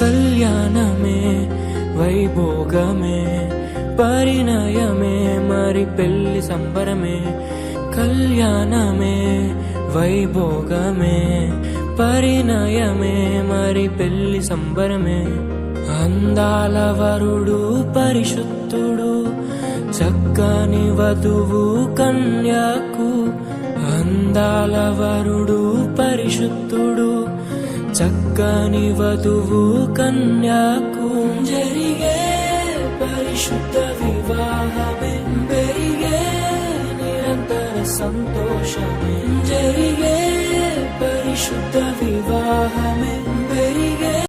కళ్యాణమే వైభోగమే పరిణయమే మరి పెళ్లి సంబరమే. కళ్యాణమే వైభోగమే పరిణయమే మరి పెళ్లి సంబరమే. అందాల వరుడు పరిశుద్ధుడు చక్కని వధువు కన్యాకు. అందాల వరుడు పరిశుద్ధుడు చక్కని వధువు కన్యాకు. జరిగే పరిశుద్ధ వివాహమే పెరిగే నిరంతర సంతోషమే. జరిగే పరిశుద్ధ వివాహమే